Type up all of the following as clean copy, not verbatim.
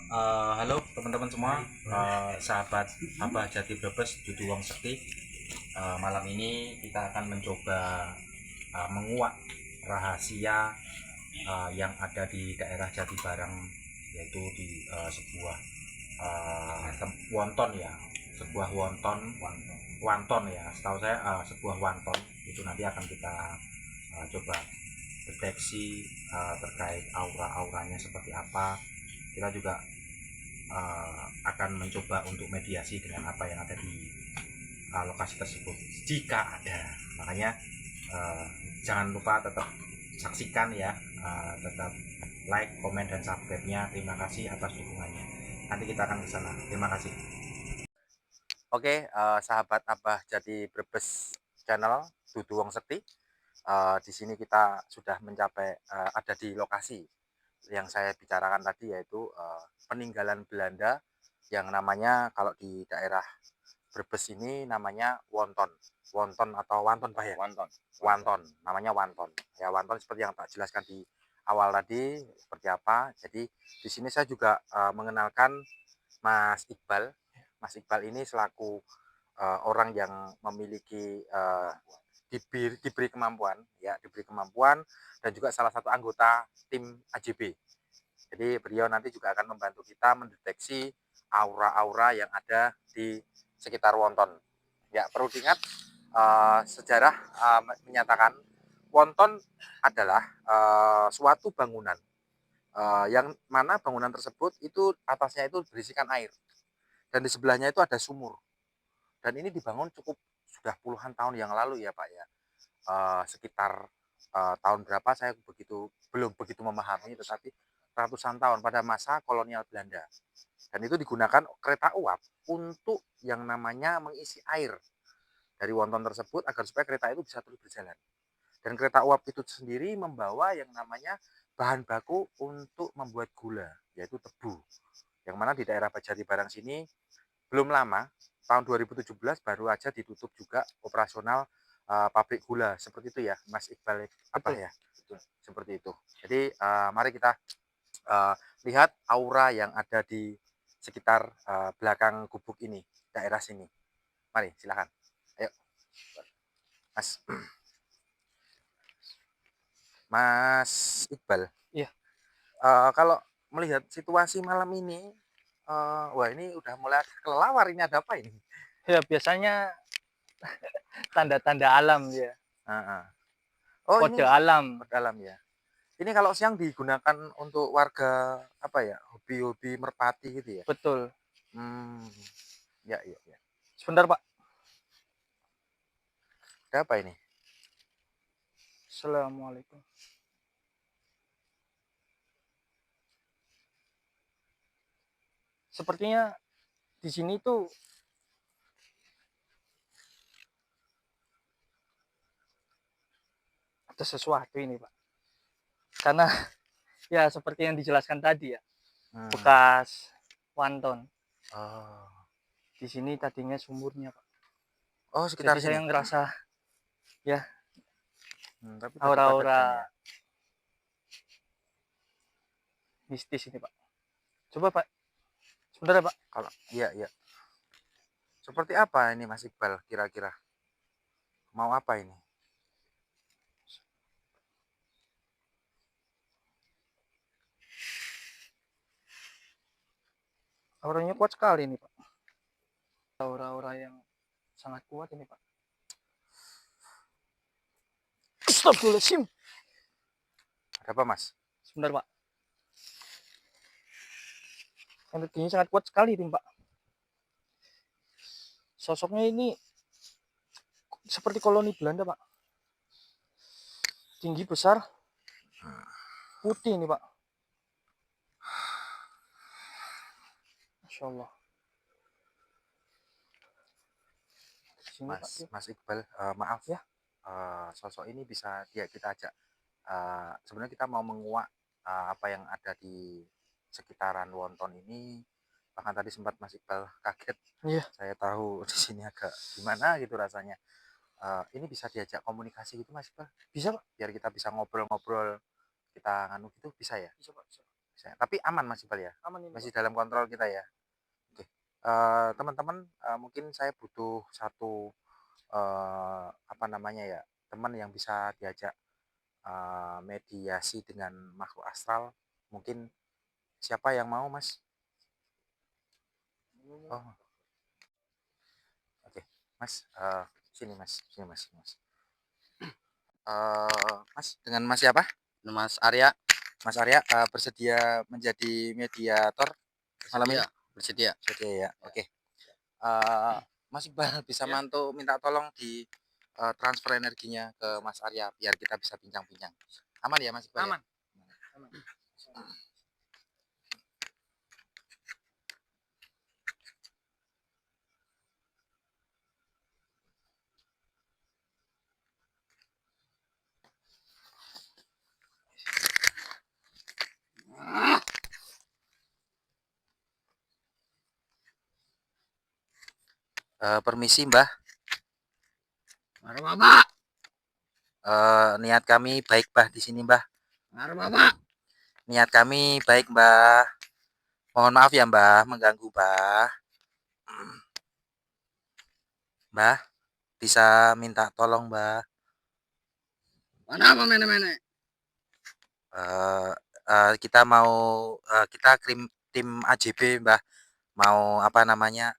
Halo teman-teman semua, sahabat Abah Jati Brebes Dudu Wong Sekti. Malam ini kita akan mencoba menguak rahasia yang ada di daerah Jati Barang, yaitu di sebuah wonton ya, sebuah wonton ya. Setahu saya sebuah wonton itu nanti akan kita coba deteksi terkait aura-auranya seperti apa. Kita juga akan mencoba untuk mediasi dengan apa yang ada di lokasi tersebut jika ada. Makanya jangan lupa tetap saksikan ya, tetap like, komen, dan subscribe-nya. Terima kasih atas dukungannya. Nanti kita akan ke sana. Terima kasih. Oke, sahabat Abah Jadi Brebes channel Dudu Wong Sekti. Di sini kita sudah mencapai ada di lokasi yang saya bicarakan tadi, yaitu peninggalan Belanda yang namanya kalau di daerah Brebes ini namanya wonton. Wonton atau wanton Pak ya? Wonton. Wanton, namanya wanton. Ya, wanton seperti yang tak jelaskan di awal tadi seperti apa. Jadi di sini saya juga mengenalkan Mas Iqbal. Mas Iqbal ini selaku orang yang memiliki diberi kemampuan ya, diberi kemampuan, dan juga salah satu anggota tim AJB. Jadi beliau nanti juga akan membantu kita mendeteksi aura-aura yang ada di sekitar wonton. Ya, perlu diingat sejarah menyatakan wonton adalah suatu bangunan yang mana bangunan tersebut itu atasnya itu berisikan air dan di sebelahnya itu ada sumur. Dan ini dibangun cukup sudah puluhan tahun yang lalu ya Pak ya. Sekitar tahun berapa saya belum begitu memahami, tetapi ratusan tahun pada masa kolonial Belanda. Dan itu digunakan kereta uap untuk yang namanya mengisi air dari wonton tersebut agar supaya kereta itu bisa terus berjalan. Dan kereta uap itu sendiri membawa yang namanya bahan baku untuk membuat gula, yaitu tebu. Yang mana di daerah Jati Barang sini belum lama, tahun 2017 baru aja ditutup juga operasional pabrik gula. Seperti itu ya Mas Iqbal, apa Betul. ya? Seperti itu. Jadi mari kita lihat aura yang ada di sekitar belakang gubuk ini, daerah sini. Mari silakan. Ayo Mas. Mas Iqbal, Iya. kalau melihat situasi malam ini, wah ini udah mulai kelelawar, ini ada apa ini? Ya biasanya tanda-tanda alam ya, Heeh. Oh kode ini alam. dalam ya. Ini kalau siang digunakan untuk warga apa ya, hobi-hobi merpati gitu ya? Betul. Hmm, ya ya ya. Sebentar, Pak. Ada apa ini? Assalamualaikum. Sepertinya di sini tuh ada sesuatu ini, Pak. Karena ya seperti yang dijelaskan tadi ya, Hmm. bekas wanton. Oh. Di sini tadinya sumurnya, Pak. Oh sekitar Jadi saya sini. ngerasa ya Tapi tadi padat aura-aura kan ya. mistis ini, Pak. Coba, Pak. Sebentar ya, Pak. Kalau iya iya. Seperti apa ini Mas Iqbal kira-kira? Mau apa ini? Auranya kuat sekali ini, Pak. Aura-aura yang sangat kuat ini, Pak. Astagfirullahaladzim. Ada apa Mas? Sebentar, Pak. Energinya sangat kuat sekali ini, Pak. Sosoknya ini seperti koloni Belanda, Pak. Tinggi, besar, putih ini, Pak. Masya Allah. Sini, Pak. Mas Iqbal, maaf Ya, sosok ini bisa kita ajak. Sebenarnya kita mau menguak apa yang ada di sekitaran wonton ini. Bahkan tadi sempat Mas Iqbal kaget. iya. Saya tahu di sini agak gimana gitu rasanya. Ini bisa diajak komunikasi gitu Mas Iqbal? Bisa, Pak. Biar kita bisa ngobrol-ngobrol, kita nganu gitu bisa ya? Bisa, Pak. Bisa. Tapi aman Mas Iqbal ya? Aman ini, Masih Pak. dalam kontrol kita ya? Oke. Teman-teman, mungkin saya butuh satu, apa namanya ya, teman yang bisa diajak, mediasi dengan makhluk astral. Mungkin siapa yang mau Mas? Oh, oke. Mas, sini Mas, sini Mas, sini Mas. Mas, dengan Mas siapa? Mas Arya. Mas Arya, bersedia menjadi mediator malam ini? Bersedia. Bersedia ya? Oke. Eh, Mas Iqbal bisa Ya. minta tolong di transfer energinya ke Mas Arya biar kita bisa bincang-bincang. Aman ya Mas Iqbal? Aman. Permisi Mbah, Mari Bapak. niat kami baik Mbah di sini Mbah. Mari Bapak. Niat kami baik Mbah. Mohon maaf ya Mbah mengganggu Mbah. Mbah, bisa minta tolong Mbah. Mana apa mene-mene? Eh, kita mau kita tim AJB Mbah mau apa namanya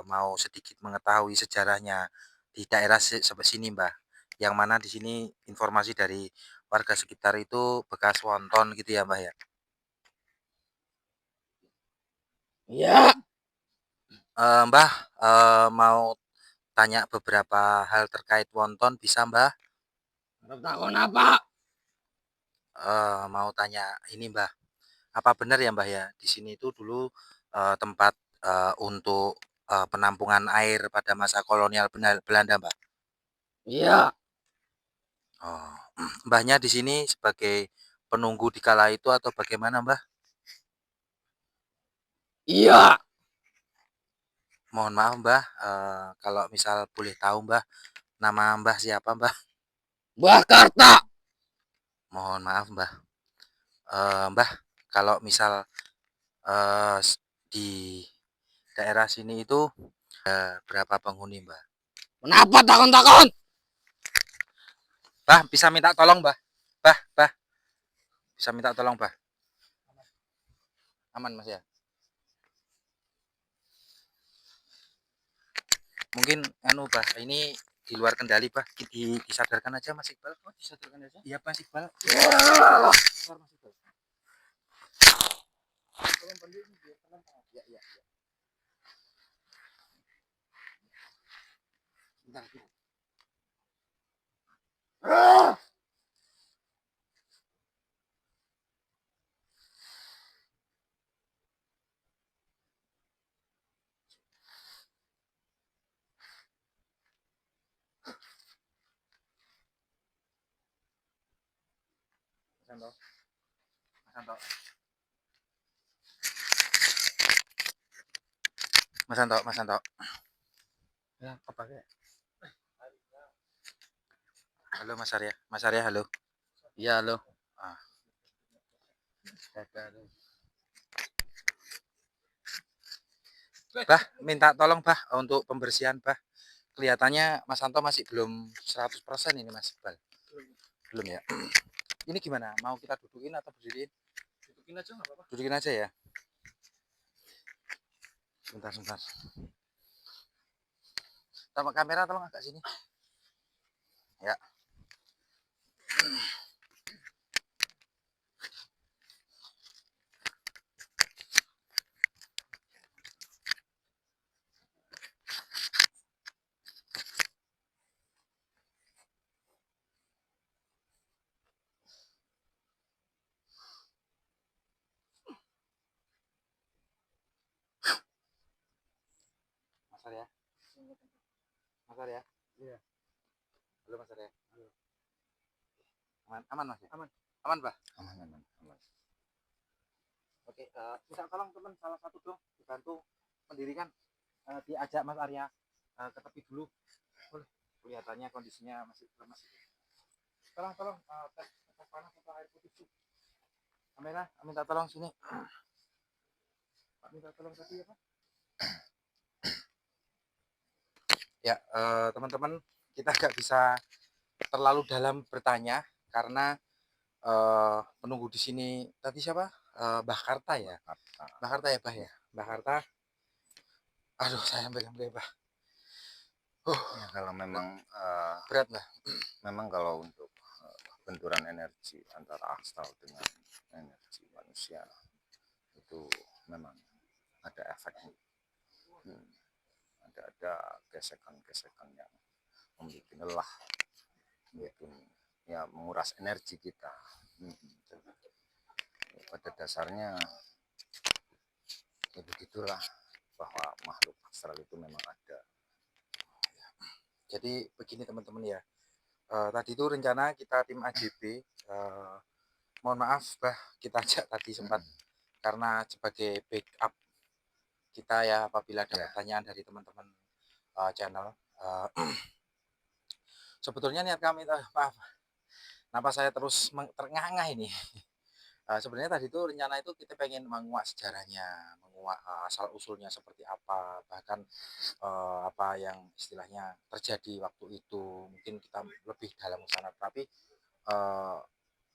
mau sedikit mengetahui sejarahnya di daerah sebelah sini Mbah, yang mana di sini informasi dari warga sekitar itu bekas wonton gitu ya Mbah ya. Iya. Mbah, mau tanya beberapa hal terkait wonton bisa Mbah? Harap takon apa? Mau tanya ini Mbah, apa benar ya Mbah ya di sini itu dulu tempat untuk penampungan air pada masa kolonial Belanda Mbah? Iya. Oh, Mbahnya di sini sebagai penunggu di kala itu atau bagaimana, Mbah? Iya. Mohon maaf, Mbah, kalau misal boleh tahu, Mbah, nama Mbah siapa, Mbah? Mbah Karta. Mohon maaf, Mbah. Mbah, kalau misal di daerah sini itu berapa penghuni, Mbah? Kenapa takon-takon? Mbah, bisa minta tolong, Mbah? Mbah, bisa minta tolong, Mbah? Aman, Mas ya? Mungkin anu Bah, ini di luar kendali Bah, disadarkan aja Mas Iqbal. Oh, disadarkan aja? Iya Mas Iqbal. Bentar, Mas Iqbal. Tolong bantu ini biar tenang. Ya, ya, ya. Bentar, bentar. Mas Anto. Mas Anto. Mas Anto, Mas Anto. Ya, apa ya? Halo Mas Arya. Mas Arya, halo. Iya, halo. Ah. Bah, minta tolong Bah untuk pembersihan Bah. Kelihatannya Mas Anto masih belum 100% ini Mas Iqbal. Belum ya. Ini gimana? Mau kita dudukin atau berdiriin? Dudukin aja nggak apa-apa. Dudukin aja ya. Sebentar, sebentar. Sama kamera tolong agak sini. Ya. Mas Arya. Mas Arya. Iya. Halo Mas Arya. Halo. Aman, aman Mas ya? Aman. Aman, Pak? Aman, aman, aman. Oke, minta tolong teman salah satu dong dibantu mendirikan, diajak Mas Arya ke tepi dulu. Boleh. Kelihatannya kondisinya masih lemas. Tolong, tes panas atau air putih. Kamera, minta tolong sini. Pak minta tolong tadi ya Pak. Ya, teman-teman, kita nggak bisa terlalu dalam bertanya karena penunggu di sini tadi siapa? Mbah Karta ya. Mbah Karta ya, Bah ya. Mbah Karta. Aduh, saya ambil Bah. Ya, kalau memang Berat, Mbah. memang kalau untuk benturan energi antara astral dengan energi manusia itu memang ada efeknya. Ada gesekan-gesekan yang membuat lelah, mungkin ya menguras energi kita. Pada dasarnya ya begitulah, bahwa makhluk astral itu memang ada. Jadi begini teman-teman ya. Tadi itu rencana kita tim AJB. Mohon maaf, Bah, kita ajak tadi sempat karena sebagai backup kita ya apabila ada pertanyaan dari teman-teman channel. Sebetulnya niat kami, maaf, kenapa saya terus terengah-engah ini? Sebenarnya tadi itu rencana itu kita pengen menguak sejarahnya, menguak asal usulnya seperti apa, bahkan apa yang istilahnya terjadi waktu itu. Mungkin kita lebih dalam ke sana, tapi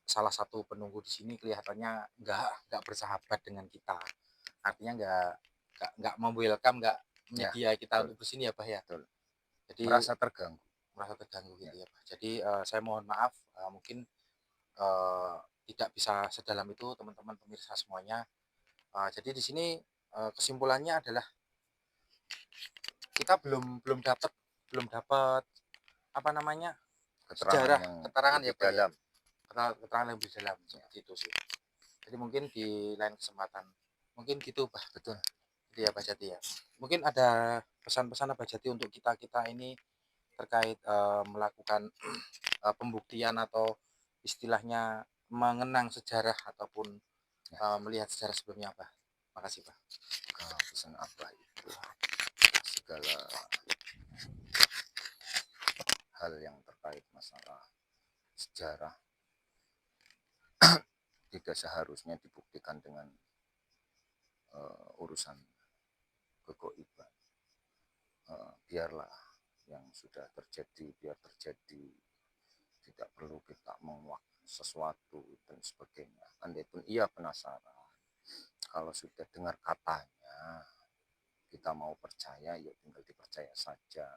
salah satu penunggu di sini kelihatannya nggak bersahabat dengan kita. Artinya nggak welcome, nggak media kita untuk kesini ya, Pak ya. Jadi Merasa terganggu gitu ya, Pak. Jadi saya mohon maaf, mungkin tidak bisa sedalam itu teman-teman pemirsa semuanya. Jadi di sini kesimpulannya adalah kita belum dapat apa namanya sejarah, keterangan ya, Pak, dalam. keterangan yang lebih dalam seperti itu sih. Jadi mungkin di lain kesempatan mungkin gitu, Pak. Betul. Jadi ya Pak Jati ya. Mungkin ada pesan-pesan Pak Jati untuk kita ini terkait melakukan pembuktian atau istilahnya mengenang sejarah ataupun melihat sejarah sebelumnya, Pak. Makasih, Pak. Pesan apa itu? Segala hal yang terkait masalah sejarah tidak seharusnya dibuktikan dengan urusan kegoiban. Biarlah yang sudah terjadi biar terjadi, tidak perlu kita menguak sesuatu dan sebagainya. Andaipun ia penasaran, kalau sudah dengar katanya kita mau percaya, ya tinggal dipercaya saja.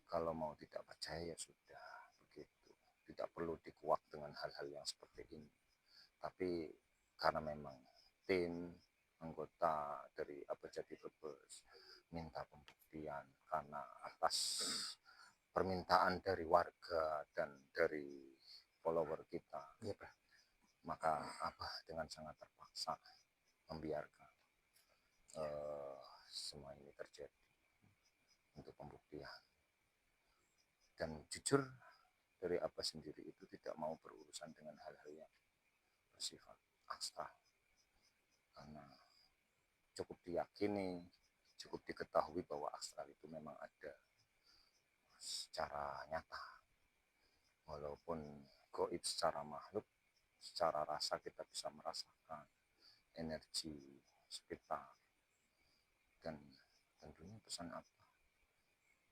Kalau mau tidak percaya ya sudah, begitu. Tidak perlu dikuak dengan hal-hal yang seperti ini. Tapi karena memang tim anggota dari Abjadi Brebes minta pembuktian karena atas permintaan dari warga dan dari follower kita, Iya, Pak. maka Abah dengan sangat terpaksa membiarkan semua ini terjadi untuk pembuktian. Dan jujur dari Abah sendiri itu tidak mau berurusan dengan hal-hal yang bersifat astral, karena cukup diyakini, cukup diketahui bahwa astral itu memang ada secara nyata. Walaupun goib secara makhluk, secara rasa kita bisa merasakan energi sekitar. Dan tentunya pesan apa?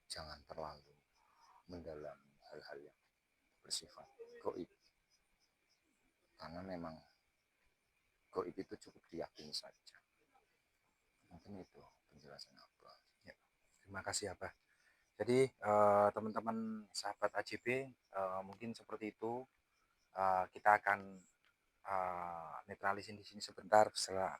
Jangan terlalu mendalami hal-hal yang bersifat goib, karena memang goib itu cukup diyakini saja. Mungkin itu penjelasan apa. Ya, terima kasih, Abah. Jadi teman-teman sahabat AJB, mungkin seperti itu. Kita akan netralisin di sini sebentar setelah